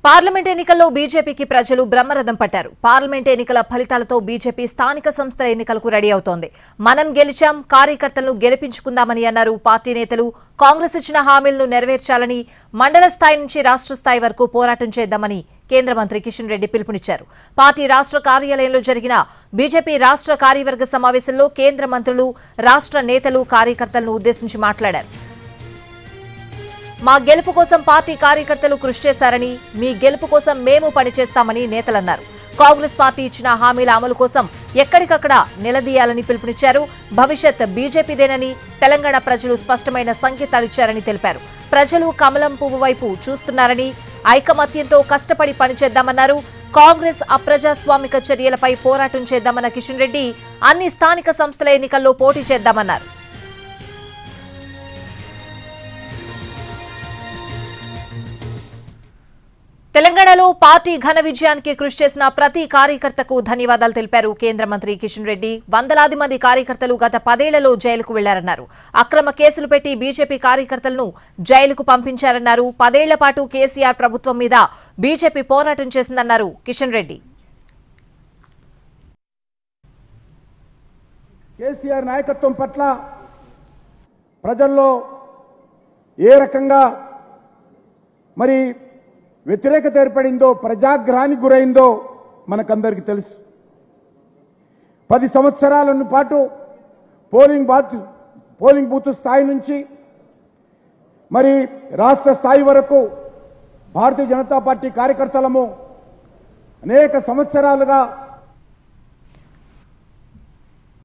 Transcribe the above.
Parliament ఎన్నికల్లో బీజేపీకి ప్రజలు బ్రహ్మరథం పట్టారు. పార్లమెంట్ ఎన్నికల ఫలితాలతో బీజేపీ స్థానిక సంస్థల ఎన్నికలకు రెడీ అవుతోంది. మనం గెలిచాం, కార్యకర్తలను గెలిపించుకుందామని అన్నారు పార్టీ నేతలు. కాంగ్రెస్ ఇచ్చిన హామీలను నెరవేర్చాలని, మండల స్థాయి నుంచి రాష్ట్ర స్థాయి వరకు పోరాటం చేద్దామని కేంద్ర మంత్రి కిషన్ రెడ్డి పిలుపునిచ్చారు. పార్టీ రాష్ట్ర కార్యాలయంలో జరిగిన బీజేపీ రాష్ట్ర కార్యవర్గ సమావేశంలో కేంద్ర మంత్రులు, రాష్ట్ర నేతలు కార్యకర్తలను ఉద్దేశించి మాట్లాడారు. మా గెలుపు కోసం పార్టీ కార్యకర్తలు కృషి చేశారని, మీ గెలుపు కోసం మేము పనిచేస్తామని నేతలన్నారు. కాంగ్రెస్ పార్టీ ఇచ్చిన హామీల అమలు కోసం ఎక్కడికక్కడ నిలదీయాలని పిలుపునిచ్చారు. భవిష్యత్ బీజేపీదేనని తెలంగాణ ప్రజలు స్పష్టమైన సంకేతాలిచ్చారని తెలిపారు. ప్రజలు కమలం పువ్వు వైపు చూస్తున్నారని, ఐకమత్యంతో కష్టపడి పనిచేద్దామన్నారు. కాంగ్రెస్ అప్రజాస్వామిక చర్యలపై పోరాటం చేద్దామన్న కిషన్ రెడ్డి అన్ని స్థానిక సంస్థల ఎన్నికల్లో పోటీ చేద్దామన్నారు. తెలంగాణలో పార్టీ ఘన విజయానికి కృషి చేసిన ప్రతి కార్యకర్తకు ధన్యవాదాలు తెలిపారు కేంద్ర మంత్రి కిషన్ రెడ్డి. వందలాది మంది కార్యకర్తలు గత 10 ఏళ్లలో జైలుకు వెళ్లారన్నారు. అక్రమ కేసులు పెట్టి బీజేపీ కార్యకర్తలను జైలుకు పంపించారన్నారు. 10 ఏళ్ల పాటు కేసీఆర్ ప్రభుత్వం మీద బీజేపీ పోరాటం చేసిందన్నారు కిషన్ రెడ్డి. కేసీఆర్ నాయకత్వం పట్ల ప్రజల్లో ఏ రకంగా మరి వ్యతిరేకత ఏర్పడిందో, ప్రజాగ్రహానికి గురైందో మనకందరికీ తెలుసు. 10 సంవత్సరాల పాటు పోలింగ్ బూత్ స్థాయి నుంచి మరి రాష్ట్ర స్థాయి వరకు భారతీయ జనతా పార్టీ కార్యకర్తలము అనేక సంవత్సరాలుగా